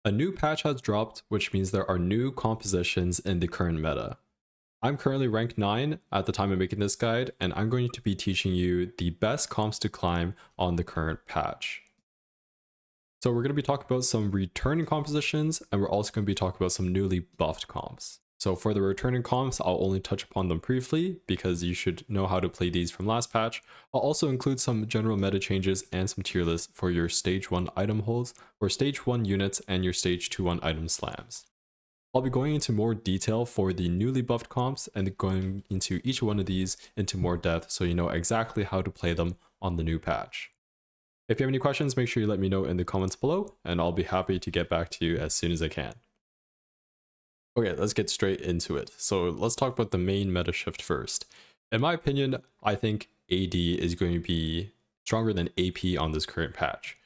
A new patch has dropped, which means there are new compositions in the current meta. I'm currently rank 9 at the time of making this guide, and I'm going to be teaching you the best comps to climb on the current patch. So we're going to be talking about some returning compositions, and we're also going to be talking about some newly buffed comps. So for the returning comps, I'll only touch upon them briefly because you should know how to play these from last patch. I'll also include some general meta changes and some tier lists for your stage 1 item holds, or stage 1 units, and your stage 2-1 item slams. I'll be going into more detail for the newly buffed comps and going into each one of these into more depth so you know exactly how to play them on the new patch. If you have any questions, make sure you let me know in the comments below, and I'll be happy to get back to you as soon as I can. Okay, let's get straight into it. So let's talk about the main meta shift first. In my opinion, I think AD is going to be stronger than AP on this current patch.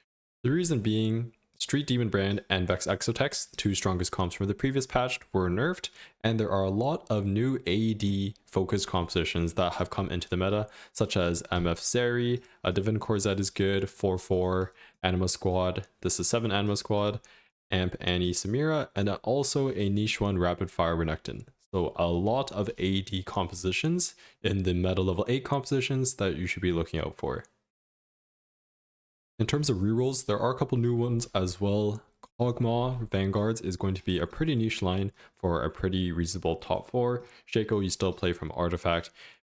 The reason being, Street Demon Brand and Vex Exotechs, the two strongest comps from the previous patch, were nerfed, and there are a lot of new AD focused compositions that have come into the meta, such as MF Zeri, Divinicorp Zed is good, 4/4, Anima Squad, this is 7 Anima Squad, AMP Annie Samira, and also a niche one, Rapidfire Renekton. So a lot of AD compositions in the meta level 8 compositions that you should be looking out for. In terms of rerolls, there are a couple new ones as well. Marksman Vanguards is going to be a pretty niche line for a pretty reasonable top 4. Shaco you still play from Artifact.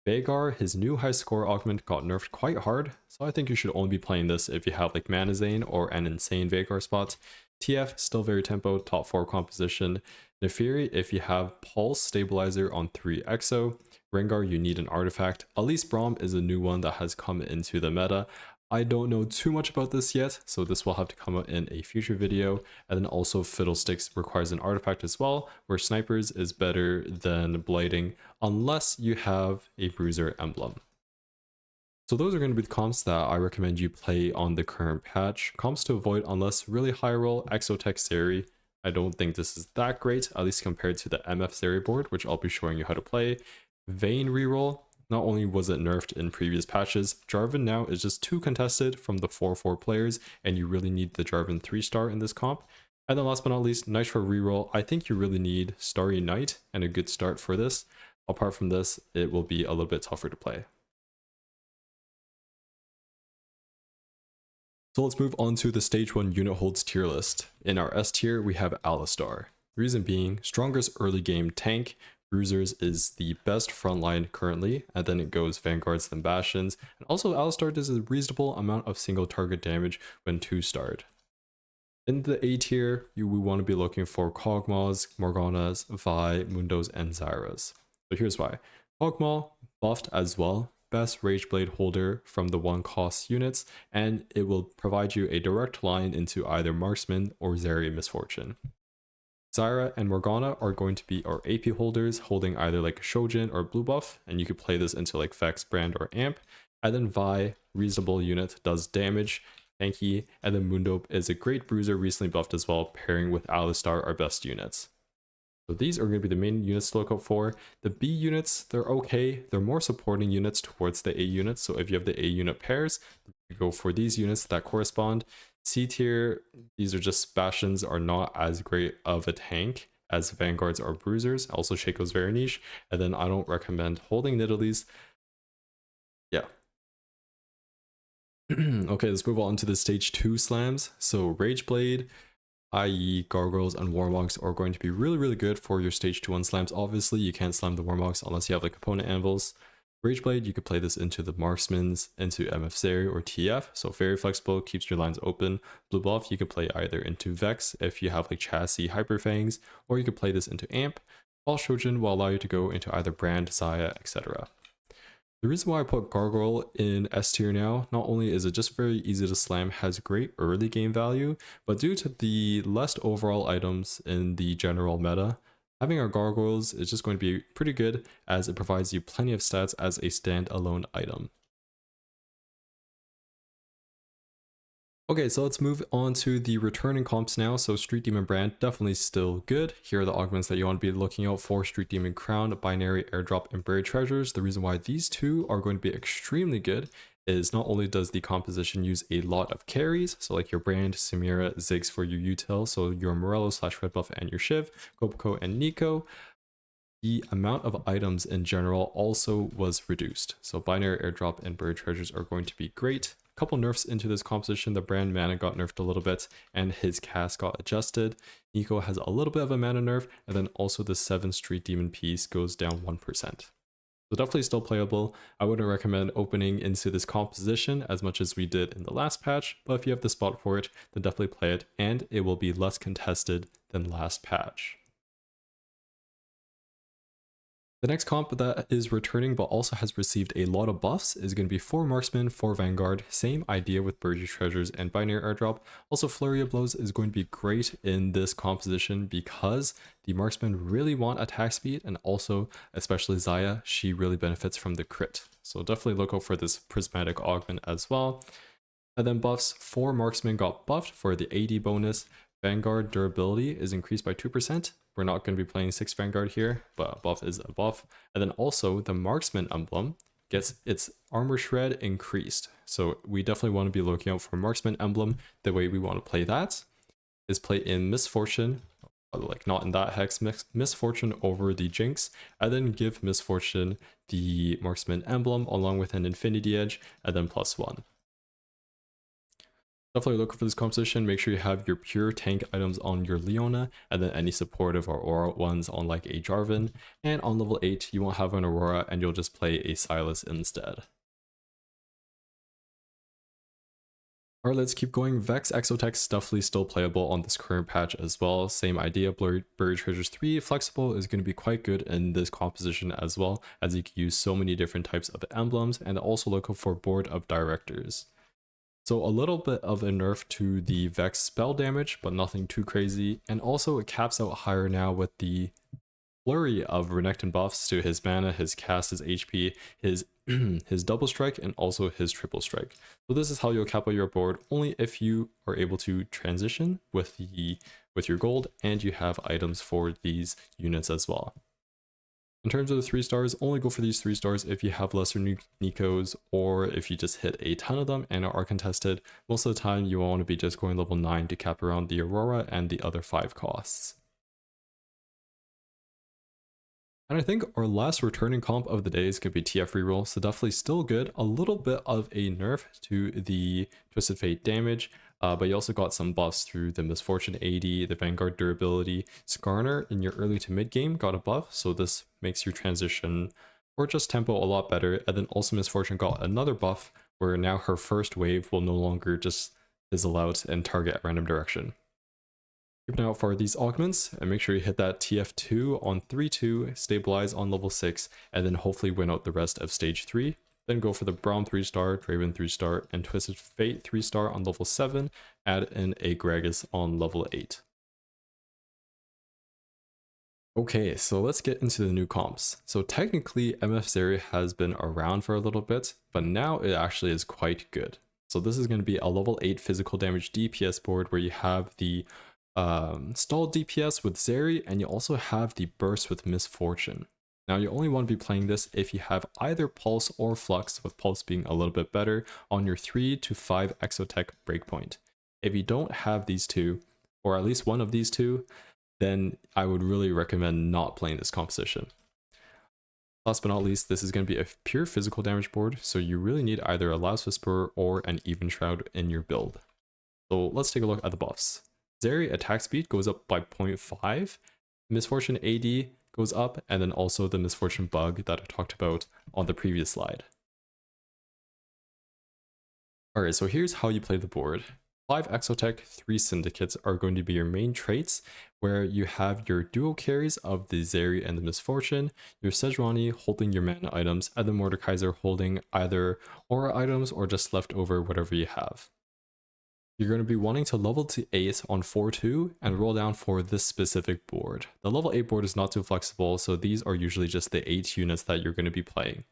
Vhagar, his new high score augment got nerfed quite hard, so I think you should only be playing this if you have like Mana Zane or an insane Vhagar spot. TF, still very tempo, top 4 composition. Nefiri, if you have Pulse Stabilizer on 3 Exo. Rengar, you need an artifact. Elise Braum is a new one that has come into the meta. I don't know too much about this yet, so this will have to come out in a future video. And then also Fiddlesticks requires an artifact as well, where Snipers is better than Blighting unless you have a Bruiser emblem. So those are going to be the comps that I recommend you play on the current patch. Comps to avoid unless really high roll, Exotech Zeri. I don't think this is that great, at least compared to the MF Zeri board, which I'll be showing you how to play. Vayne reroll. Not only was it nerfed in previous patches, Jarvan now is just too contested from the 4/4 players, and you really need the Jarvan 3-star in this comp. And then last but not least, Nitro reroll. I think you really need Starry Night and a good start for this. Apart from this, it will be a little bit tougher to play. So let's move on to the stage 1 unit holds tier list. In our S tier, we have Alistar. Reason being, strongest early game tank. Bruisers is the best frontline currently, and then it goes Vanguards, then Bastions. And also Alistar does a reasonable amount of single target damage when 2-starred. In the A tier, we want to be looking for Kog'Maws, Morganas, Vi, Mundos, and Zyras. So here's why. Kog'Maw buffed as well. Best Rageblade holder from the 1-cost units, and it will provide you a direct line into either Marksman or Zeri Misfortune. Zyra and Morgana are going to be our AP holders, holding either like a Shojin or blue buff, and you could play this into like Vex, Brand, or Amp. And then Vi, reasonable unit, does damage, tanky, and then Mundo is a great bruiser, recently buffed as well, pairing with Alistar, our best units. So these are going to be the main units to look out for. The B units, they're okay. They're more supporting units towards the A units. So if you have the A unit pairs, you go for these units that correspond. C tier, these are just Bastions, are not as great of a tank as Vanguards or Bruisers. Also Shaco's very niche. And then I don't recommend holding Nidalees. Yeah. Okay, let's move on to the stage 2 slams. So Rageblade, i.e. Gargoyles and Warmogs are going to be really good for your stage 2-1 slams. Obviously, you can't slam the Warmogs unless you have like opponent anvils. Rageblade, you could play this into the Marksmans, into MF Zeri or TF, so very flexible, keeps your lines open. Blue buff, you could play either into Vex if you have like Chassis, Hyperfangs, or you could play this into Amp. All Shojin will allow you to go into either Brand, Xayah, etc. The reason why I put Gargoyle in S tier now, not only is it just very easy to slam, has great early game value, but due to the less overall items in the general meta, having our Gargoyles is just going to be pretty good as it provides you plenty of stats as a standalone item. Okay, so let's move on to the returning comps now. So Street Demon Brand, definitely still good. Here are the augments that you want to be looking out for: Street Demon Crown, Binary Airdrop, and Buried Treasures. The reason why these two are going to be extremely good is not only does the composition use a lot of carries, so like your Brand, Samira, Ziggs for your util, so your Morello / red buff and your Shiv, Kopko and Nico, the amount of items in general also was reduced. So binary airdrop and bird treasures are going to be great. A couple nerfs into this composition. The Brand mana got nerfed a little bit and his cast got adjusted. Nico has a little bit of a mana nerf, and then also the 7 Street Demon piece goes down 1%. So definitely still playable. I wouldn't recommend opening into this composition as much as we did in the last patch, but if you have the spot for it, then definitely play it, and it will be less contested than last patch. The next comp that is returning but also has received a lot of buffs is going to be 4 Marksman, 4 Vanguard. Same idea with Birdie Treasures and Binary Airdrop. Also, Flurry of Blows is going to be great in this composition because the Marksmen really want attack speed, and also, especially Zaya, she really benefits from the crit. So definitely look out for this Prismatic Augment as well. And then buffs, 4 Marksmen got buffed for the AD bonus. Vanguard durability is increased by 2%. We're not going to be playing 6 Vanguard here, but a buff is a buff. And then also the Marksman emblem gets its armor shred increased. So we definitely want to be looking out for Marksman emblem. The way we want to play that is play in Misfortune, like not in that hex, Misfortune over the Jinx, and then give Misfortune the Marksman emblem along with an Infinity Edge, and then +1. Definitely look for this composition. Make sure you have your pure tank items on your Leona, and then any supportive or aura ones on like a Jarvan. And on level 8, you won't have an Aurora, and you'll just play a Sylas instead. Alright, let's keep going. Vex Exotechs definitely still playable on this current patch as well. Same idea, Buried Treasures 3 Flexible is going to be quite good in this composition as well, as you can use so many different types of emblems, and also look for Board of Directors. So a little bit of a nerf to the Vex spell damage, but nothing too crazy. And also it caps out higher now with the flurry of Renekton buffs to his mana, his cast, his HP, his his double strike, and also his triple strike. So this is how you'll cap out your board, only if you are able to transition with your gold and you have items for these units as well. In terms of the 3 stars, only go for these 3 stars if you have lesser Nikos, or if you just hit a ton of them and are contested. Most of the time you want to be just going level 9 to cap around the Aurora and the other 5 costs. And I think our last returning comp of the day is going to be TF Reroll, so definitely still good. A little bit of a nerf to the Twisted Fate damage, but you also got some buffs through the Misfortune AD, the Vanguard durability. Skarner in your early to mid game got a buff, so this makes your transition or just tempo a lot better. And then also Misfortune got another buff where now her first wave will no longer just fizzle out and target at random direction. Keep an eye out for these augments and make sure you hit that TF2 on 3-2, stabilize on level 6, and then hopefully win out the rest of stage 3. Then go for the Braum 3-star, Draven 3-star, and Twisted Fate 3-star on level 7, add in a Gragas on level 8. Okay, so let's get into the new comps. So technically MF Zeri has been around for a little bit, but now it actually is quite good. So this is going to be a level 8 physical damage DPS board where you have the stalled DPS with Zeri, and you also have the burst with Misfortune. Now you only want to be playing this if you have either Pulse or Flux, with Pulse being a little bit better, on your 3 to 5 Exotech breakpoint. If you don't have these two, or at least one of these two, then I would really recommend not playing this composition. Last but not least, this is going to be a pure physical damage board, so you really need either a Last Whisperer or an Even Shroud in your build. So let's take a look at the buffs. Zeri attack speed goes up by 0.5, Misfortune AD goes up, and then also the Misfortune bug that I talked about on the previous slide. Alright, so here's how you play the board. 5 Exotech, 3 Syndicates are going to be your main traits, where you have your duo carries of the Zeri and the Misfortune, your Sejuani holding your mana items, and the Mordekaiser holding either aura items or just leftover whatever you have. You're going to be wanting to level to 8 on 4-2 and roll down for this specific board. The level 8 board is not too flexible, so these are usually just the 8 units that you're going to be playing.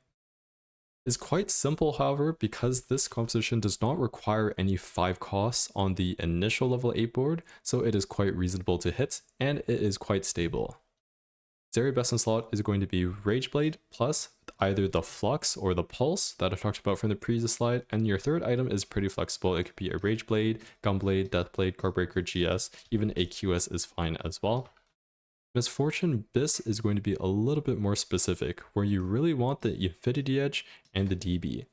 It's quite simple, however, because this composition does not require any 5 costs on the initial level 8 board, so it is quite reasonable to hit, and it is quite stable. Zeri best in slot is going to be Rageblade plus either the Flux or the Pulse that I talked about from the previous slide. And your third item is pretty flexible. It could be a Rageblade, Gunblade, Deathblade, Guardbreaker, GS, even a QS is fine as well. Misfortune Bis is going to be a little bit more specific, where you really want the Infinity Edge and the DB.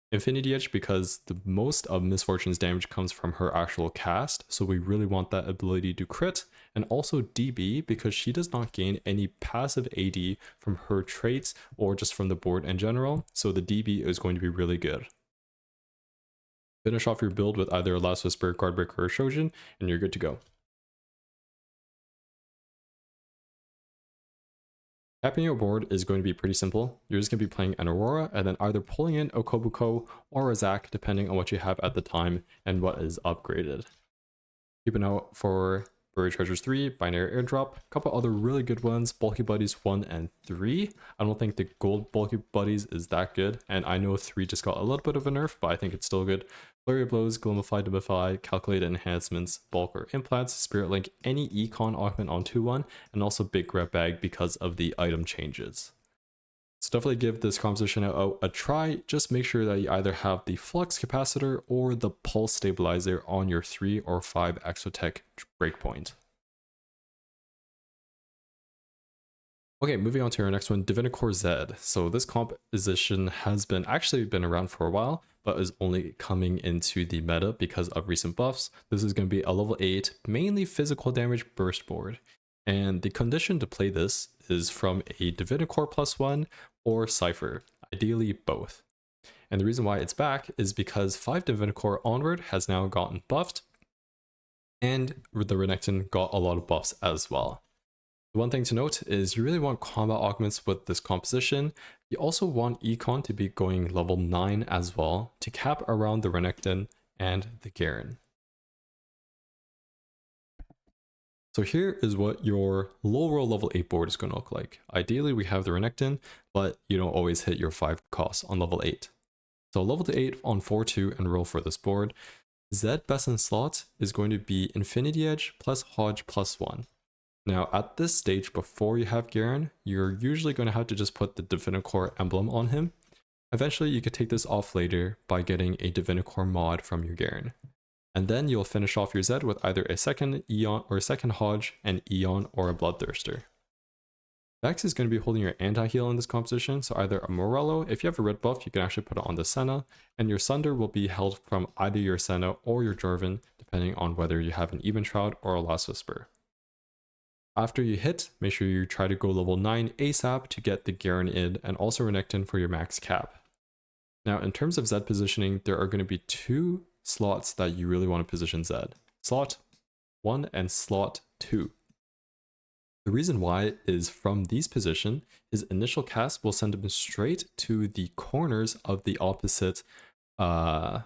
Infinity Edge because the most of Misfortune's damage comes from her actual cast, so we really want that ability to crit, and also DB because she does not gain any passive AD from her traits or just from the board in general, so the DB is going to be really good. Finish off your build with either Last Whisper, Guardbreaker, or Shojin, and you're good to go. Capping your board is going to be pretty simple. You're just going to be playing an Aurora and then either pulling in a Kobuko or a Zac depending on what you have at the time and what is upgraded. Keep an eye out for Buried Treasures 3, Binary Airdrop, a couple other really good ones, Bulky Buddies 1 and 3. I don't think the gold Bulky Buddies is that good, and I know 3 just got a little bit of a nerf, but I think it's still good. Flurry of Blows, Gloomify, Dimify, Calculated Enhancements, Bulk or Implants, Spirit Link, any Econ augment on 2-1, and also Big Grab Bag because of the item changes. So definitely give this composition a try. Just make sure that you either have the Flux Capacitor or the Pulse Stabilizer on your 3 or 5 Exotech breakpoint. Okay, moving on to our next one, Divinicorp Zed. So this composition has been around for a while, but is only coming into the meta because of recent buffs. This is going to be a level 8, mainly physical damage burst board. And the condition to play this is from a Divinicorp +1 or Cypher, ideally both. And the reason why it's back is because 5 Divinicorp onward has now gotten buffed, and the Renekton got a lot of buffs as well. One thing to note is you really want combat augments with this composition. You also want Econ to be going level 9 as well to cap around the Renekton and the Garen. So here is what your low roll level 8 board is going to look like. Ideally we have the Renekton, but you don't always hit your 5 costs on level 8. So level to 8 on 4-2 and roll for this board. Zed best in slot is going to be Infinity Edge plus Hodge +1. Now at this stage before you have Garen, you're usually going to have to just put the Divinicorp emblem on him. Eventually you could take this off later by getting a Divinicorp mod from your Garen. And then you'll finish off your Zed with either a second Eon or a second Hodge, an Eon, or a Bloodthirster. Vex is going to be holding your anti-heal in this composition, so either a Morello, if you have a red buff, you can actually put it on the Senna, and your Sunder will be held from either your Senna or your Jorvin, depending on whether you have an Even Shroud or a Last Whisper. After you hit, make sure you try to go level 9 ASAP to get the Garen in, and also Renekton for your max cap. Now in terms of Zed positioning, there are going to be 2 slots that you really want to position Zed. Slot 1 and slot 2. The reason why is from these positions, his initial cast will send him straight to the corners of the opposite of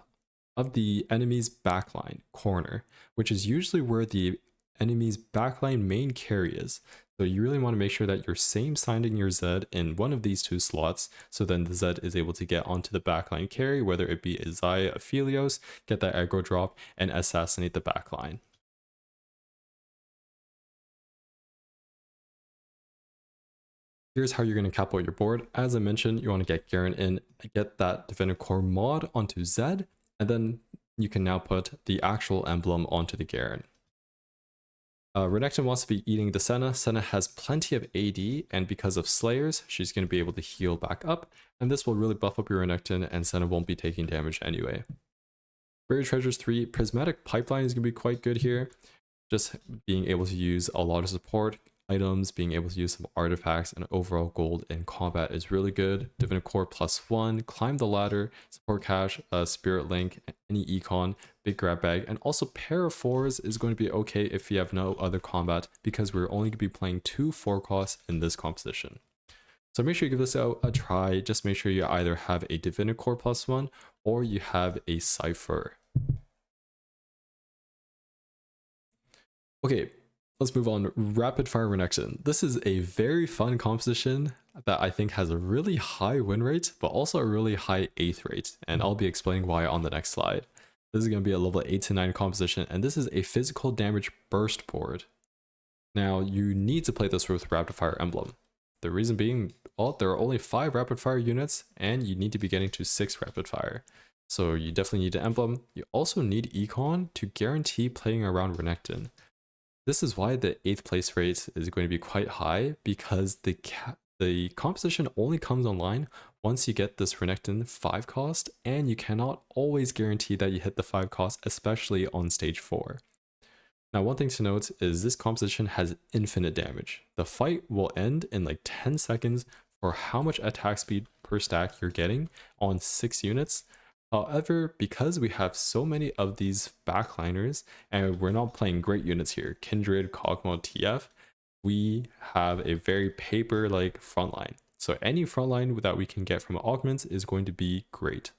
the enemy's backline corner, which is usually where the enemy's backline main carry is. So you really want to make sure that you're same signing your Zed in one of these 2 slots, so then the Zed is able to get onto the backline carry, whether it be Isaiah, Aphelios, get that aggro drop, and assassinate the backline. Here's how you're going to cap out your board. As I mentioned, you want to get Garen in, get that Divinicorp mod onto Zed, and then you can now put the actual emblem onto the Garen. Renekton wants to be eating the Senna. Senna has plenty of AD, and because of Slayers, she's going to be able to heal back up, and this will really buff up your Renekton, and Senna won't be taking damage anyway. Buried Treasures 3, Prismatic Pipeline is going to be quite good here. Just being able to use a lot of support items, being able to use some artifacts, and overall gold in combat is really good. Divinicorp +1, Climb the Ladder, Support Cash, Spirit Link, any Econ, Big Grab Bag, and also Pair of 4s is going to be okay if you have no other combat, because we're only going to be playing 2 4 costs in this composition. So make sure you give this out a try. Just make sure you either have a Divinicorp +1 or you have a Cypher. Okay, let's move on. Rapidfire Renekton. This is a very fun composition that I think has a really high win rate, but also a really high 8th rate, and I'll be explaining why on the next slide. This is going to be a level 8 to 9 composition, and this is a physical damage burst board. Now, you need to play this with Rapidfire Emblem. The reason being, well, there are only 5 Rapidfire units, and you need to be getting to 6 Rapidfire. So you definitely need an Emblem. You also need Econ to guarantee playing around Renekton. This is why the 8th place rate is going to be quite high, because the composition only comes online once you get this Renekton 5 cost, and you cannot always guarantee that you hit the 5 cost, especially on stage 4. Now, one thing to note is this composition has infinite damage. The fight will end in like 10 seconds for how much attack speed per stack you're getting on 6 units. However, because we have so many of these backliners, and we're not playing great units here, Kindred, Kog'Maw, TF, we have a very paper-like frontline. So any frontline that we can get from augments is going to be great.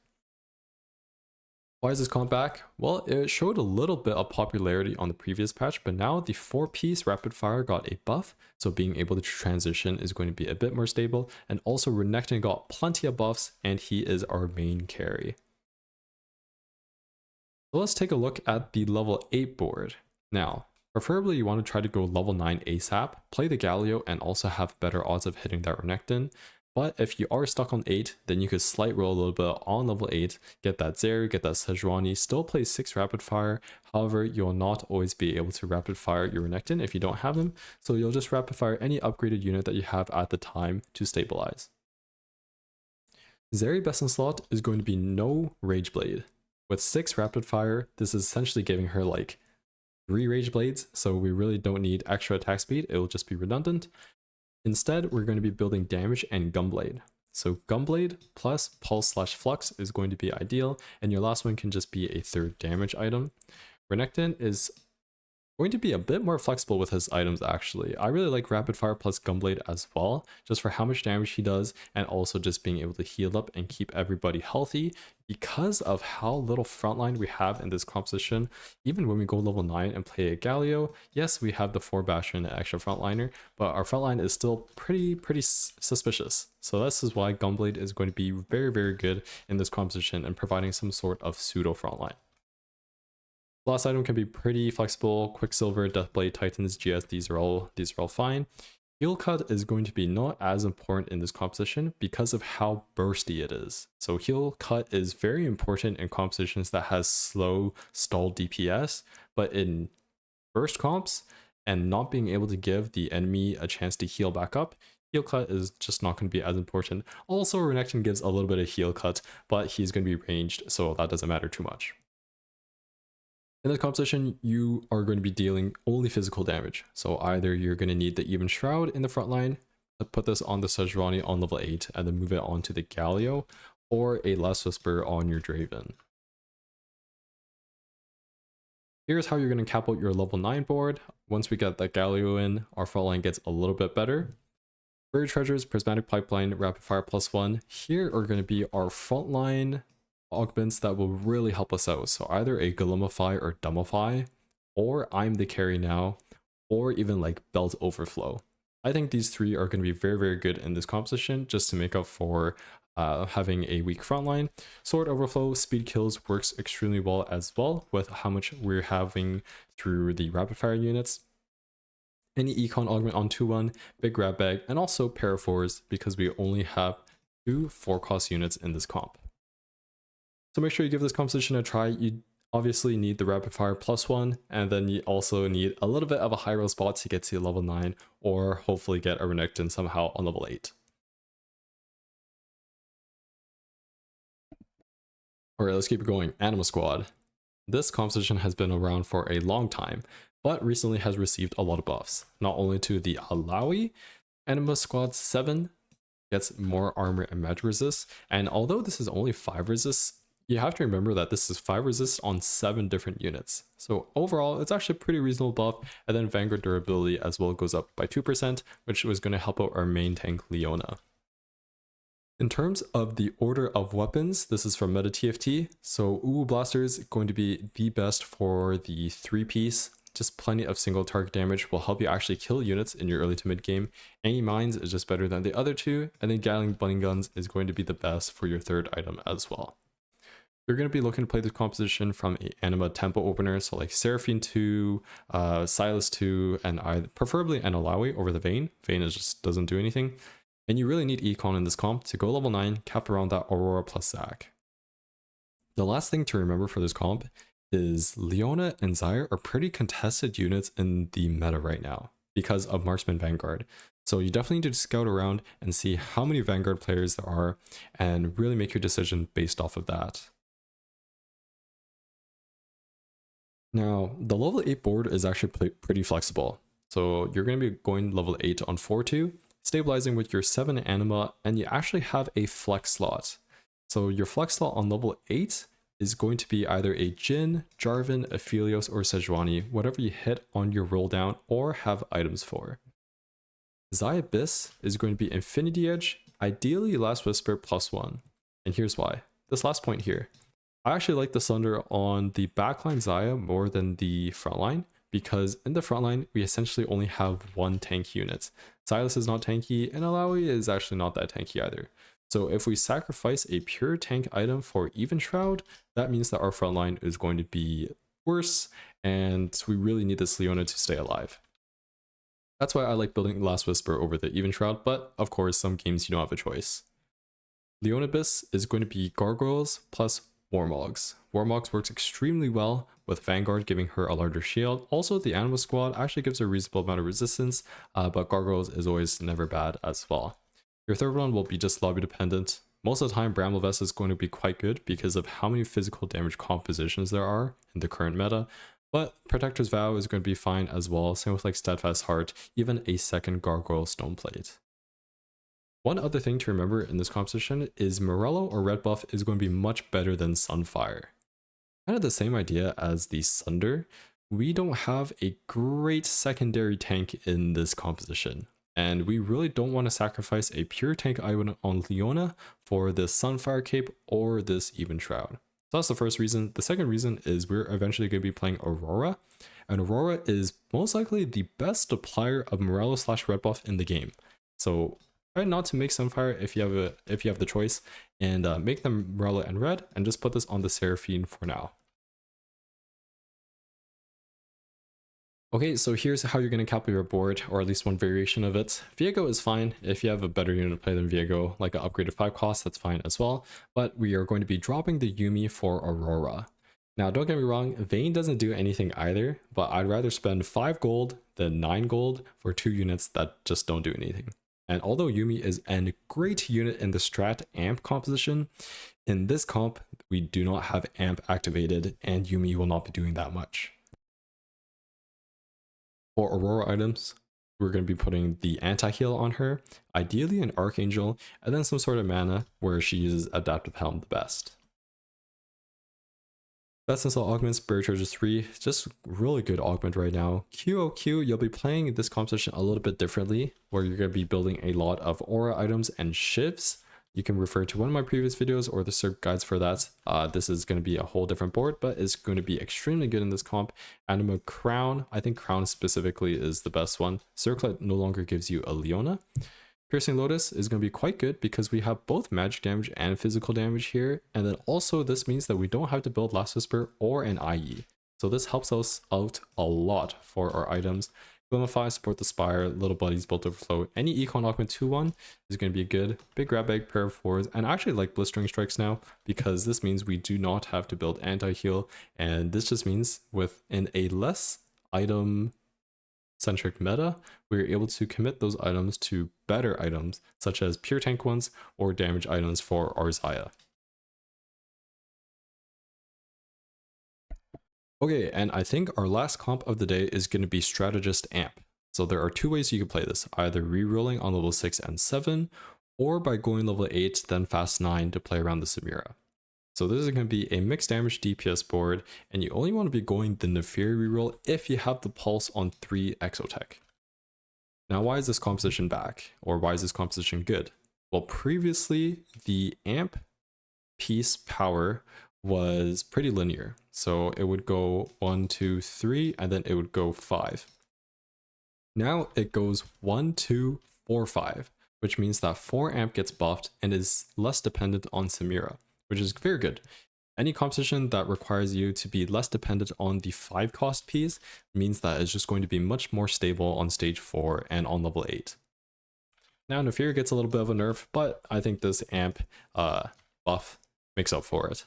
Why is this comp back? Well, it showed a little bit of popularity on the previous patch, but now the 4-piece Rapidfire got a buff, so being able to transition is going to be a bit more stable, and also Renekton got plenty of buffs, and he is our main carry. So let's take a look at the level 8 board. Now, preferably you want to try to go level 9 ASAP, play the Galio, and also have better odds of hitting that Renekton. But if you are stuck on 8, then you could slight roll a little bit on level 8, get that Zeri, get that Sejuani, still play 6 Rapidfire. However, you'll not always be able to Rapidfire your Renekton if you don't have him, so you'll just Rapidfire any upgraded unit that you have at the time to stabilize. Zeri best in slot is going to be no Rage Blade. With 6 Rapidfire, this is essentially giving her like 3 Rage Blades, so we really don't need extra attack speed, it will just be redundant. Instead, we're going to be building damage and Gunblade. So Gunblade plus Pulse/Flux is going to be ideal, and your last one can just be a 3rd damage item. Renekton is going to be a bit more flexible with his items actually. I really like Rapidfire plus Gunblade as well, just for how much damage he does, and also just being able to heal up and keep everybody healthy. Because of how little frontline we have in this composition, even when we go level 9 and play a Galio, yes, we have the 4 Bastion and extra frontliner, but our frontline is still pretty suspicious. So this is why Gunblade is going to be very good in this composition and providing some sort of pseudo frontline. Last item can be pretty flexible. Quicksilver, Deathblade, Titans, GS, these are all fine. Heal Cut is going to be not as important in this composition because of how bursty it is. So Heal Cut is very important in compositions that has slow stalled DPS, but in burst comps and not being able to give the enemy a chance to heal back up, Heal Cut is just not going to be as important. Also, Renekton gives a little bit of Heal Cut, but he's going to be ranged, so that doesn't matter too much. In this composition, you are going to be dealing only physical damage. So either you're going to need the Even Shroud in the front line to put this on the Sejuani on level 8 and then move it on to the Galio, or a Last Whisper on your Draven. Here's how you're going to cap out your level 9 board. Once we get that Galio in, our front line gets a little bit better. Buried Treasures, Prismatic Pipeline, Rapidfire +1. Here are going to be our frontline augments that will really help us out. So either a Golumify or Dumbify, or I'm the carry now, or even like Belt Overflow. I think these 3 are going to be very good in this composition, just to make up for having a weak frontline. Sword Overflow, Speed Kills works extremely well as well with how much we're having through the Rapidfire units. Any Econ augment on 2-1, Big Grab Bag, and also Paraphors, because we only have 2 4-cost units in this comp. So make sure you give this composition a try. You obviously need the Rapidfire +1, and then you also need a little bit of a high roll spot to get to level 9, or hopefully get a Renekton somehow on level 8. Alright, let's keep it going. Anima Squad. This composition has been around for a long time, but recently has received a lot of buffs. Not only to the Alawi, Anima Squad 7 gets more armor and magic resist, and although this is only 5 resists, you have to remember that this is 5 resists on 7 different units. So overall, it's actually a pretty reasonable buff, and then Vanguard durability as well goes up by 2%, which was going to help out our main tank Leona. In terms of the order of weapons, this is from Meta TFT. So Uwu Blaster is going to be the best for the 3-piece. Just plenty of single target damage will help you actually kill units in your early to mid game. Any Mines is just better than the other 2, and then Gatling Bunny Guns is going to be the best for your 3rd item as well. You're going to be looking to play this composition from an Anima tempo opener, so like Seraphine 2, Silas 2, and preferably an Alawi over the Vayne. Vayne just doesn't do anything. And you really need Econ in this comp to go level 9, cap around that Aurora plus Zac. The last thing to remember for this comp is Leona and Zeri are pretty contested units in the meta right now because of Marksman Vanguard. So you definitely need to scout around and see how many Vanguard players there are and really make your decision based off of that. Now, the level 8 board is actually pretty flexible. So you're going to be going level 8 on 4-2, stabilizing with your 7 Anima, and you actually have a flex slot. So your flex slot on level 8 is going to be either a Jhin, Jarvan, Aphelios, or Sejuani, whatever you hit on your roll down or have items for. Xayah Abyss is going to be Infinity Edge, ideally Last Whisper +1. And here's why. This last point here. I actually like the Sunder on the backline Xayah more than the frontline, because in the frontline, we essentially only have one tank unit. Silas is not tanky, and Alawi is actually not that tanky either. So if we sacrifice a pure tank item for Even Shroud, that means that our frontline is going to be worse, and we really need this Leona to stay alive. That's why I like building Last Whisper over the Even Shroud, but of course, some games you don't have a choice. Leona Abyss is going to be Gargoyles plus Warmogs. Warmogs works extremely well with Vanguard giving her a larger shield. Also, the Anima Squad actually gives a reasonable amount of resistance, but Gargoyles is always never bad as well. Your third one will be just lobby dependent. Most of the time, Bramblevest is going to be quite good because of how many physical damage compositions there are in the current meta, but Protector's Vow is going to be fine as well, same with like Steadfast Heart, even a second Gargoyle Stoneplate. One other thing to remember in this composition is Morello or Red Buff is going to be much better than Sunfire. Kind of the same idea as the Sunder, we don't have a great secondary tank in this composition, and we really don't want to sacrifice a pure tank item on Leona for this Sunfire Cape or this Even Shroud. So that's the first reason. The second reason is we're eventually going to be playing Aurora, and Aurora is most likely the best supplier of Morello / Red Buff in the game. So try not to make Sunfire if you have the choice, and make them Morello and Red, and just put this on the Seraphine for now. Okay, so here's how you're going to cap your board, or at least one variation of it. Viego is fine. If you have a better unit to play than Viego, like an upgraded 5 cost, that's fine as well. But we are going to be dropping the Yuumi for Aurora. Now, don't get me wrong, Vayne doesn't do anything either, but I'd rather spend 5 gold than 9 gold for 2 units that just don't do anything. And although Yuumi is a great unit in the strat AMP composition, in this comp, we do not have AMP activated, and Yuumi will not be doing that much. For Aurora items, we're going to be putting the anti-heal on her, ideally an Archangel, and then some sort of mana where she uses Adaptive Helm the best. Best Install Augment, Spirit Charger 3, just really good augment right now. QOQ, you'll be playing this composition a little bit differently, where you're going to be building a lot of aura items and shivs. You can refer to one of my previous videos or the circ guides for that. This is going to be a whole different board, but it's going to be extremely good in this comp. Anima Crown, I think Crown specifically is the best one. Circlet no longer gives you a Leona. Piercing Lotus is going to be quite good because we have both magic damage and physical damage here, and then also this means that we don't have to build Last Whisper or an IE. So this helps us out a lot for our items. Glimify, Support the Spire, Little Buddies, Bolt Overflow, any Econ Augment 2-1 is going to be good. Big Grab Bag, Pair of Fours, and I actually like Blistering Strikes now because this means we do not have to build anti-heal, and this just means within a less item centric meta, we're able to commit those items to better items, such as pure tank ones or damage items for our Xayah. Okay, and I think our last comp of the day is going to be Strategist AMP. So there are 2 ways you can play this, either re-rolling on level 6 and 7, or by going level 8, then fast 9 to play around the Samira. So this is going to be a mixed damage DPS board, and you only want to be going the Neferi reroll if you have the pulse on 3 Exotech. Now, why is this composition back? Or why is this composition good? Well, previously, the AMP piece power was pretty linear. So it would go 1, 2, 3, and then it would go 5. Now it goes 1, 2, 4, 5, which means that 4 AMP gets buffed and is less dependent on Samira, which is very good. Any competition that requires you to be less dependent on the 5 cost piece means that it's just going to be much more stable on stage 4 and on level 8. Now Nefiri gets a little bit of a nerf, but I think this AMP buff makes up for it.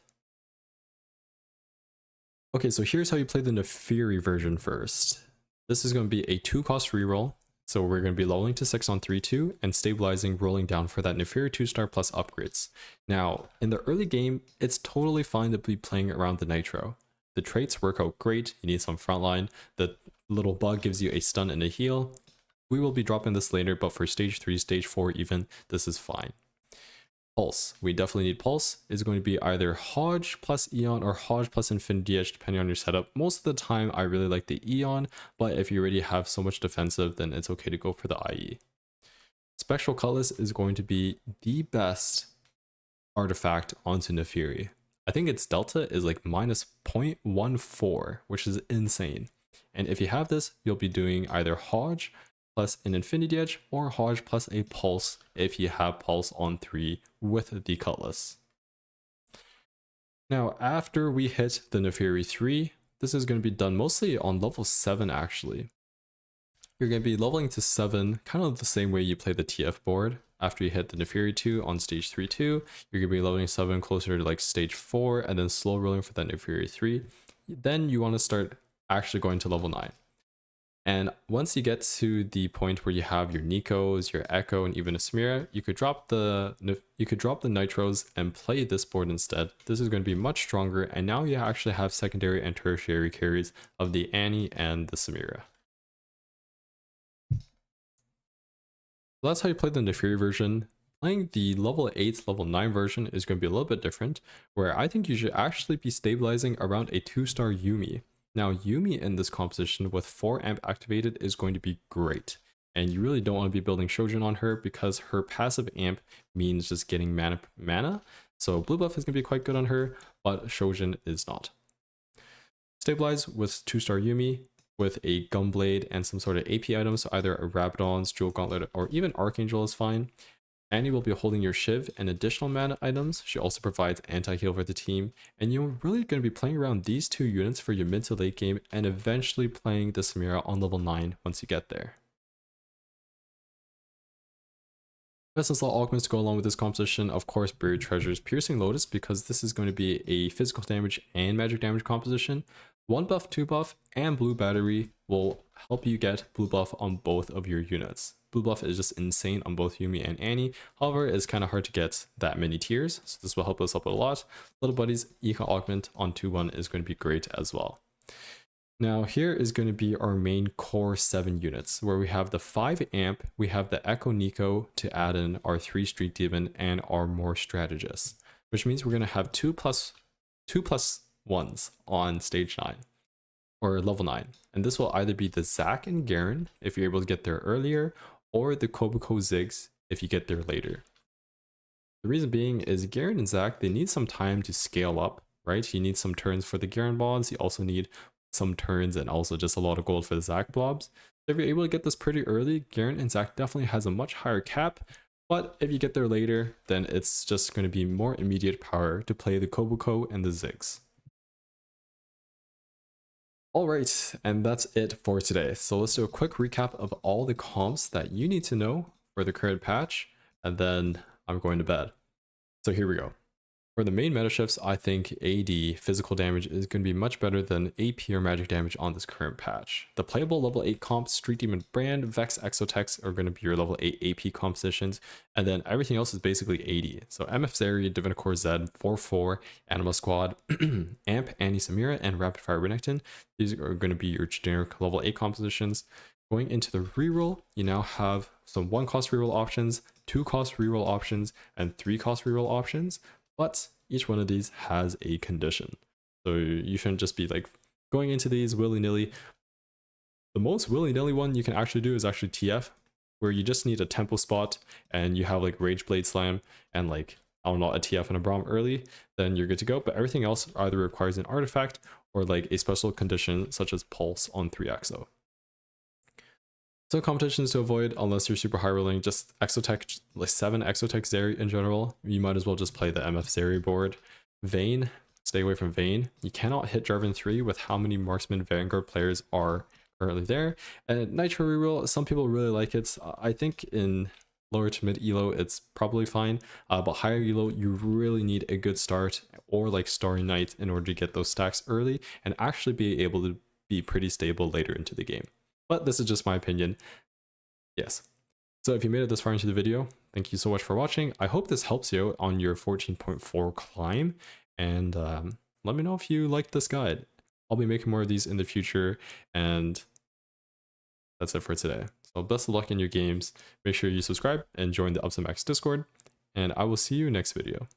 Okay, so here's how you play the Nefiri version first. This is going to be a 2-cost reroll, so we're going to be leveling to 6 on 3-2 and stabilizing, rolling down for that Nefiri 2-star plus upgrades. Now, in the early game, it's totally fine to be playing around the Nitro. The traits work out great, you need some frontline, the little bug gives you a stun and a heal. We will be dropping this later, but for stage 3, stage 4 even, this is fine. Pulse. We definitely need Pulse. It's going to be either Hodge plus Eon or Hodge plus Infinity Edge, depending on your setup. Most of the time, I really like the Eon, but if you already have so much defensive, then it's okay to go for the IE. Spectral Cutlass is going to be the best artifact onto Nefiri. I think its delta is like minus 0.14, which is insane. And if you have this, you'll be doing either Hodge plus an Infinity Edge or Hodge plus a Pulse if you have Pulse on 3 with the Cutlass. Now, after we hit the Nefiri 3, this is going to be done mostly on level 7 actually. You're going to be leveling to 7 kind of the same way you play the TF board. After you hit the Nefiri 2 on stage 3-2, you're going to be leveling 7 closer to like stage 4 and then slow rolling for that Nefiri 3. Then you want to start actually going to level 9. And once you get to the point where you have your Nikos, your Echo, and even a Samira, you could drop the Nitros and play this board instead. This is going to be much stronger, and now you actually have secondary and tertiary carries of the Annie and the Samira. So that's how you play the Nefiri version. Playing the level 8, level 9 version is going to be a little bit different, where I think you should actually be stabilizing around a 2-star Yuumi. Now, Yuumi in this composition with 4 amp activated is going to be great. And you really don't want to be building Shojin on her because her passive amp means just getting mana. So blue buff is going to be quite good on her, but Shojin is not. Stabilize with 2-star Yuumi with a Gunblade and some sort of AP items, so either a Rabadon's, Jewel Gauntlet, or even Archangel is fine. Annie will be holding your Shiv and additional mana items. She also provides anti-heal for the team, and you're really going to be playing around these 2 units for your mid to late game and eventually playing the Samira on level 9 once you get there. Best slot augments to go along with this composition, of course, Buried Treasures, Piercing Lotus, because this is going to be a physical damage and magic damage composition. 1 buff, 2 buff, and blue battery will help you get blue buff on both of your units. Blue buff is just insane on both Yuumi and Annie. However, it's kind of hard to get that many tiers, so this will help us up a lot. Little Buddy's Eco Augment on 2-1 is going to be great as well. Now here is going to be our main core 7 units, where we have the 5 amp, we have the Echo Nico to add in our 3 Street Demon and our more Strategists, which means we're going to have 2 plus 1s on stage 9 or level 9, and this will either be the Zac and Garen if you're able to get there earlier, or the Kobuko Ziggs if you get there later. The reason being is Garen and Zac, they need some time to scale up, right? You need some turns for the Garen bonds, you also need some turns and also just a lot of gold for the Zac blobs. So if you're able to get this pretty early, Garen and Zac definitely has a much higher cap, but if you get there later, then it's just going to be more immediate power to play the Kobuko and the Ziggs. Alright, and that's it for today. So let's do a quick recap of all the comps that you need to know for the current patch, and then I'm going to bed. So here we go. For the main meta shifts, I think AD physical damage is going to be much better than AP or magic damage on this current patch. The playable level 8 comps, Street Demon Brand, Vex Exotechs are going to be your level 8 AP compositions, and then everything else is basically AD. So MF Zeri, Divinicorp Zed, 4-4, Anima Squad, AMP, Annie Samira, and Rapidfire Renekton. These are going to be your generic level 8 compositions. Going into the reroll, you now have some 1-cost reroll options, 2-cost reroll options, and 3-cost reroll options. But each one of these has a condition. So you shouldn't just be like going into these willy-nilly. The most willy-nilly one you can actually do is actually TF, where you just need a tempo spot and you have like Rage Blade Slam and like, I don't know, a TF and a Braum early, then you're good to go. But everything else either requires an artifact or like a special condition such as Pulse on 3XO. So competitions to avoid unless you're super high rolling, just Exotech, like 7 Exotech Zeri in general. You might as well just play the MF Zeri board. Vayne, stay away from Vayne. You cannot hit Jarvan 3 with how many Marksman Vanguard players are currently there. And Nitro Reroll, some people really like it. I think in lower to mid elo it's probably fine, but higher elo you really need a good start or like Starry Night in order to get those stacks early and actually be able to be pretty stable later into the game. But this is just my opinion. Yes. So if you made it this far into the video, thank you so much for watching. I hope this helps you on your 14.4 climb, and let me know if you liked this guide. I'll be making more of these in the future, and that's it for today. So best of luck in your games. Make sure you subscribe and join the Ups and Max Discord, and I will see you next video.